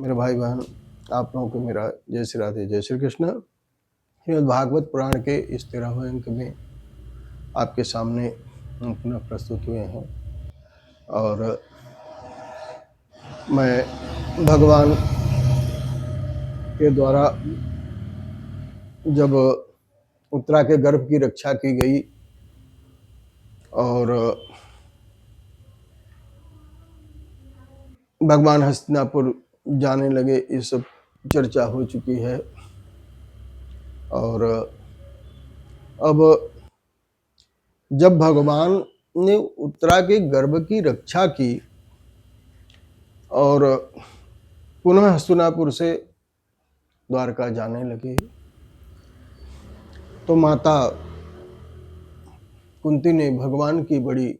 मेरे भाई बहन, आप लोगों को मेरा जय श्री राधे, जय श्री कृष्ण। श्रीमद् भागवत पुराण के इस 13वें अंक में आपके सामने हम पुनः प्रस्तुत हुए हैं और मैं भगवान के द्वारा जब उत्तरा के गर्भ की रक्षा की गई और भगवान हस्तिनापुर जाने लगे, ये सब चर्चा हो चुकी है। और अब जब भगवान ने उत्तरा के गर्भ की रक्षा की और पुनः हस्तिनापुर से द्वारका जाने लगे, तो माता कुंती ने भगवान की बड़ी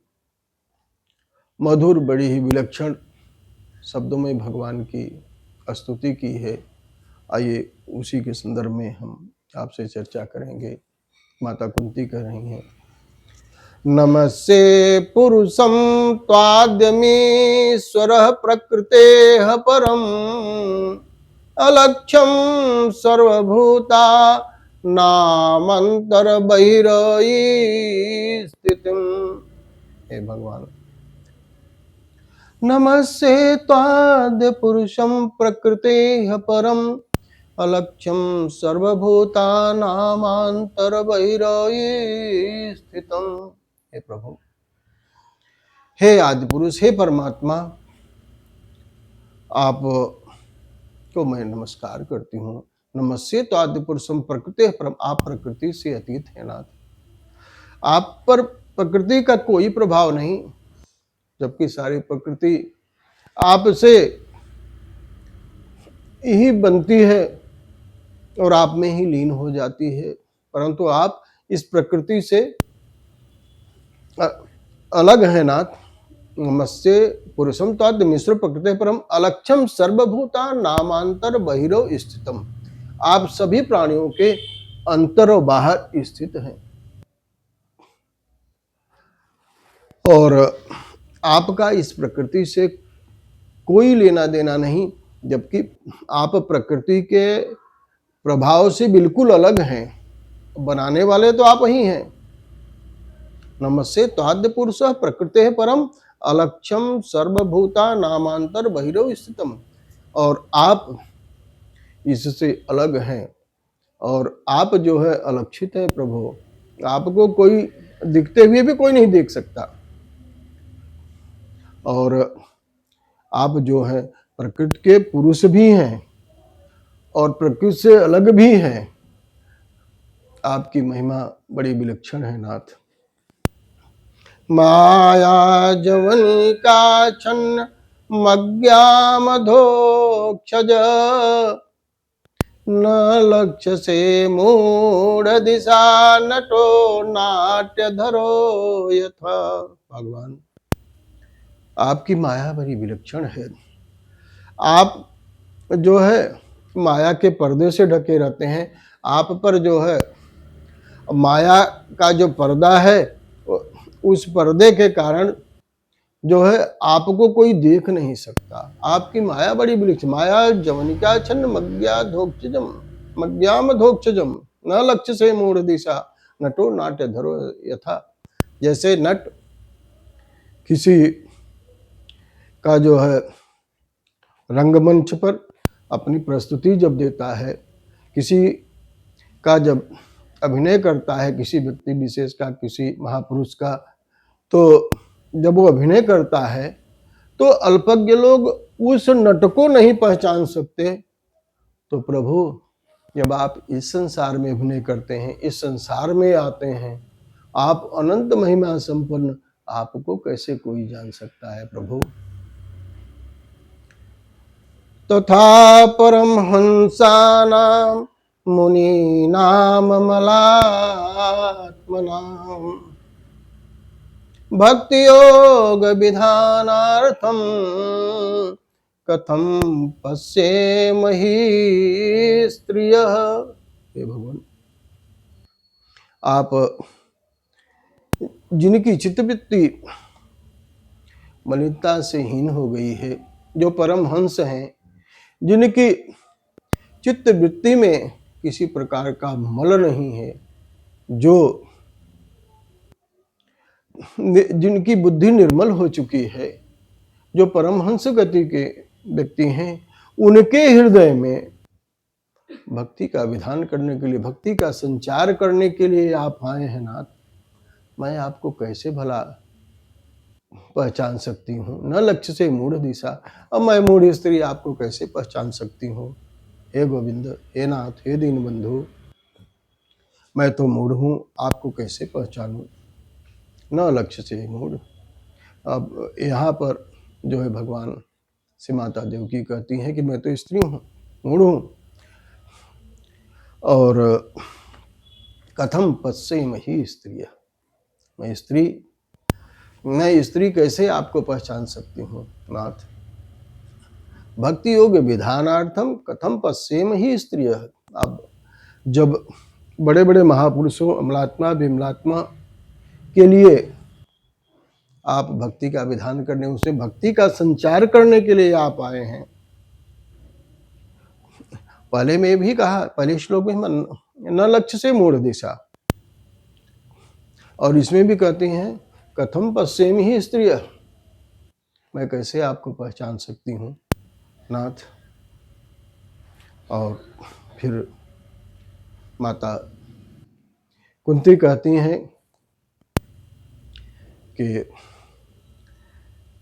मधुर, बड़ी ही विलक्षण शब्दों में भगवान की स्तुति की है। आइए उसी के संदर्भ में हम आपसे चर्चा करेंगे। माता कुंती कह रही हैं, नमस्ते पुरुषं त्वाद्यमीश्वरः प्रकृतेः परम् अलक्ष्यं सर्वभूता नामंतर बहिरयी स्थितिम। हे भगवान, नमस्ते त्वाद्य पुरुषं प्रकृतेः परम् अलक्ष्यं सर्वभूतानामांतर बहिरयी स्थितम्। हे प्रभु, हे आदि पुरुष, हे परमात्मा, आप को मैं नमस्कार करती हूँ। नमस्ते तो आदि पुरुषम प्रकृति परम, आप प्रकृति से अतीत है नाथ। आप पर प्रकृति का कोई प्रभाव नहीं, जबकि सारी प्रकृति आपसे ही बनती है और आप में ही लीन हो जाती है, परंतु आप इस प्रकृति से अलग है नाथ। नमस्ते पुरुषम तद मिश्र प्रकृति परम अलक्षम सर्वभूता नामांतर बहिरो स्थितम। आप सभी प्राणियों के अंतर और बाहर स्थित हैं और आपका इस प्रकृति से कोई लेना देना नहीं, जबकि आप प्रकृति के प्रभाव से बिल्कुल अलग हैं। बनाने वाले तो आप ही हैं। नमस्ते ताद्य पुरुष प्रकृते परम अलक्षम सर्वभूता नामांतर बहिरो स्थितम। और आप इससे अलग हैं और आप जो है अलक्षित है प्रभु। आपको कोई दिखते हुए भी कोई नहीं देख सकता और आप जो है प्रकृति के पुरुष भी हैं और प्रकृति से अलग भी हैं। आपकी महिमा बड़ी विलक्षण है नाथ। माया जवनिका छन्न मज्ञामधोक्षज न लक्ष्य से मूढ़ दिशा नटो नाट्य धरो यथा। भगवान, आपकी माया बड़ी विलक्षण है। आप जो है माया के पर्दे से ढके रहते हैं। आप पर जो है माया का जो पर्दा है, उस पर्दे के कारण जो है आपको कोई देख नहीं सकता। आपकी माया बड़ी विलक्षण। माया जवनिका छन्न मज्ञाम धोक्षजम न लक्ष्य से मूढ़ दिशा नटो नाट्य धरो यथा। जैसे नट किसी का जो है रंगमंच पर अपनी प्रस्तुति जब देता है, किसी का जब अभिनय करता है, किसी व्यक्ति विशेष का, किसी महापुरुष का, तो जब वो अभिनय करता है तो अल्पज्ञ लोग उस नट को नहीं पहचान सकते। तो प्रभु, जब आप इस संसार में अभिनय करते हैं, इस संसार में आते हैं, आप अनंत महिमा संपन्न, आपको कैसे कोई जान सकता है प्रभु। तथा परमहंसानां मुनीनां मलात्मनां भक्ति योग विधानार्थम कथम पश्येमहि स्त्रियः। हे भगवान, आप जिनकी चित्तवृत्ति मलिनता से हीन हो गई है, जो परमहंस हैं, जिनकी चित्त वृत्ति में किसी प्रकार का मल नहीं है, जो जिनकी बुद्धि निर्मल हो चुकी है, जो परमहंस गति के व्यक्ति हैं, उनके हृदय में भक्ति का विधान करने के लिए, भक्ति का संचार करने के लिए आप आए हैं नाथ। मैं आपको कैसे भला पहचान सकती हूँ? न लक्ष्य से मूढ़ दिशा, अब मैं मूढ़ स्त्री आपको कैसे पहचान सकती हूँ? हे गोविंद, हे नाथ, हे दीन बंधु, मैं तो मूढ़ हूँ, आपको कैसे पहचानूं? न लक्ष्य से मूढ़। अब यहाँ पर जो है भगवान से माता देवकी कहती हैं कि मैं तो स्त्री हूँ, मूढ़ हूँ, और कथम पश्येमहि स्त्रियः, मैं स्त्री कैसे आपको पहचान सकती हूँ नाथ? भक्ति योग विधानार्थम कथम पश्येमहि स्त्रियः। अब जब बड़े बड़े महापुरुषों अमलात्मा विमलात्मा के लिए आप भक्ति का विधान करने, उसे भक्ति का संचार करने के लिए आप आए हैं। पहले में भी कहा, पहले श्लोक में न लक्ष्य से मूढ़ दिशा, और इसमें भी कहते हैं कथम पश्येमहि स्त्रियः, मैं कैसे आपको पहचान सकती हूँ नाथ? और फिर माता कुंती कहती हैं कि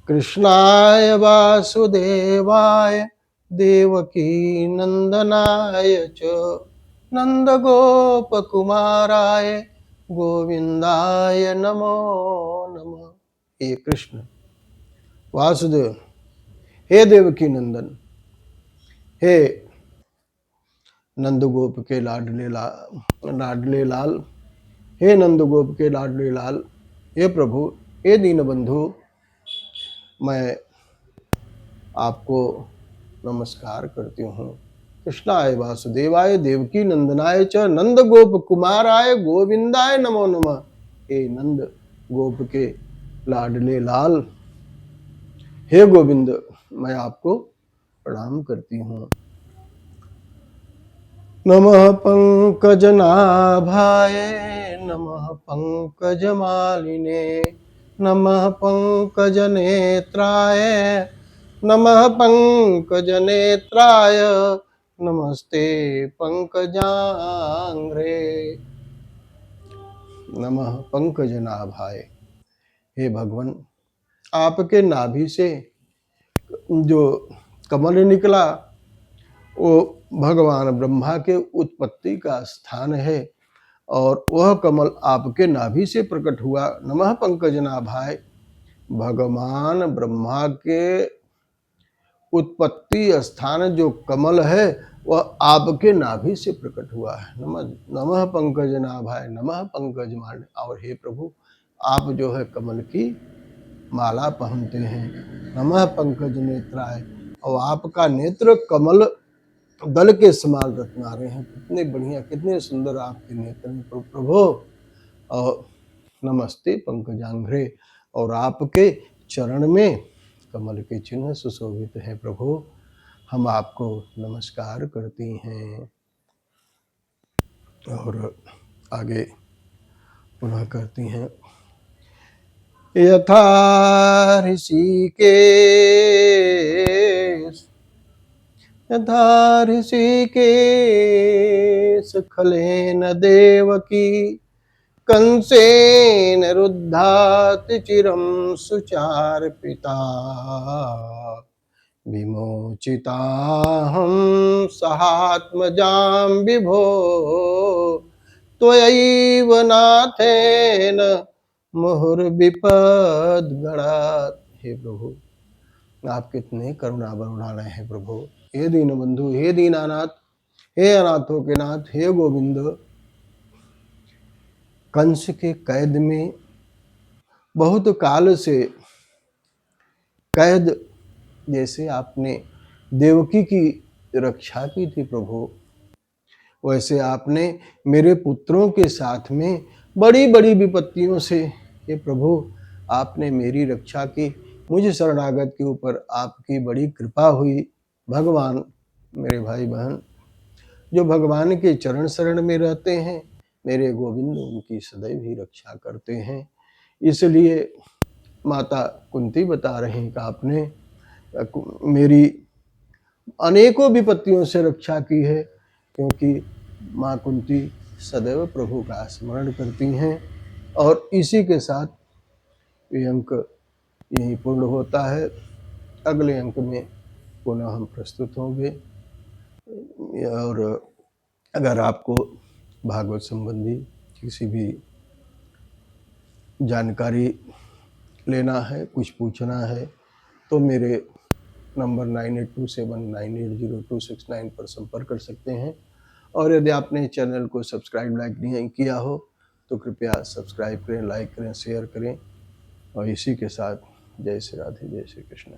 कृष्णाय वासुदेवाय देवकी नंदनाय च नंदगोपकुमाराय गोविंदाय नमो नमः। हे कृष्ण वासुदेव, हे देवकी नंदन, हे नंदगोप के लाडले लाल, हे नंदगोप के लाडले लाल, हे प्रभु, हे दीन बंधु, मैं आपको नमस्कार करती हूँ। कृष्णाय वासुदेवाय देवकी नंदनाय च नंद गोप कुमाराय गोविंदाय नमो नमः। हे नंद गोप के लाडले लाल, हे गोविंद, मैं आपको प्रणाम करती हूँ। नमः पंकजनाभाय नमः पंकजमालिने नमः पंकजनेत्राय नमः पंकजनेत्राय नमस्ते पंकजांग्रे। नमः पंकजनाभाय, हे भगवान, आपके नाभि से जो कमल निकला वो भगवान ब्रह्मा के उत्पत्ति का स्थान है, और वह कमल आपके नाभि से प्रकट हुआ। नमः पंकजनाभाय, भगवान ब्रह्मा के उत्पत्ति स्थान जो कमल है वह आपके नाभि से प्रकट हुआ है। नमः पंकजनाभाय, नमः पंकजमाल्य। और हे प्रभु, आप जो है कमल की माला पहनते हैं। नमः पंकज नेत्राय, और आपका नेत्र कमल दल के समान रत्नारे हैं। कितने बढ़िया, कितने सुंदर आपके नेत्र हैं प्रभु। और नमस्ते पंकजांघ्रे, और आपके चरण में कमल के चिन्ह सुशोभित है प्रभु। हम आपको नमस्कार करती हैं। और आगे पुनः करती हैं, यथा ऋषिकेश खलेन देवकी कंसेन रुद्धात चिरं सुचार्पिता विमोचिताहं सहात्मजां विभो त्वयैव नाथेन मुहुर्विपद्गणात्। हे प्रभु, आप कितने करुणा बरुणालय हैं प्रभु। हे दीन बंधु, हे दीनानाथ, हे अनाथों के नाथ, हे गोविंद, कंस के कैद में बहुत काल से कैद जैसे आपने देवकी की रक्षा की थी प्रभु, वैसे आपने मेरे पुत्रों के साथ में बड़ी बड़ी विपत्तियों से, हे प्रभु, आपने मेरी रक्षा की। मुझे शरणागत के ऊपर आपकी बड़ी कृपा हुई भगवान। मेरे भाई बहन, जो भगवान के चरण शरण में रहते हैं, मेरे गोविंद उनकी सदैव ही रक्षा करते हैं। इसलिए माता कुंती बता रही कि आपने मेरी अनेकों विपत्तियों से रक्षा की है, क्योंकि माँ कुंती सदैव प्रभु का स्मरण करती हैं। और इसी के साथ ये अंक यहीं पूर्ण होता है। अगले अंक में पुनः हम प्रस्तुत होंगे। और अगर आपको भागवत संबंधी किसी भी जानकारी लेना है, कुछ पूछना है, तो मेरे नंबर 9827980269 पर संपर्क कर सकते हैं। और यदि आपने चैनल को सब्सक्राइब लाइक नहीं किया हो तो कृपया सब्सक्राइब करें, लाइक करें, शेयर करें। और इसी के साथ जय श्री राधे, जय श्री कृष्ण।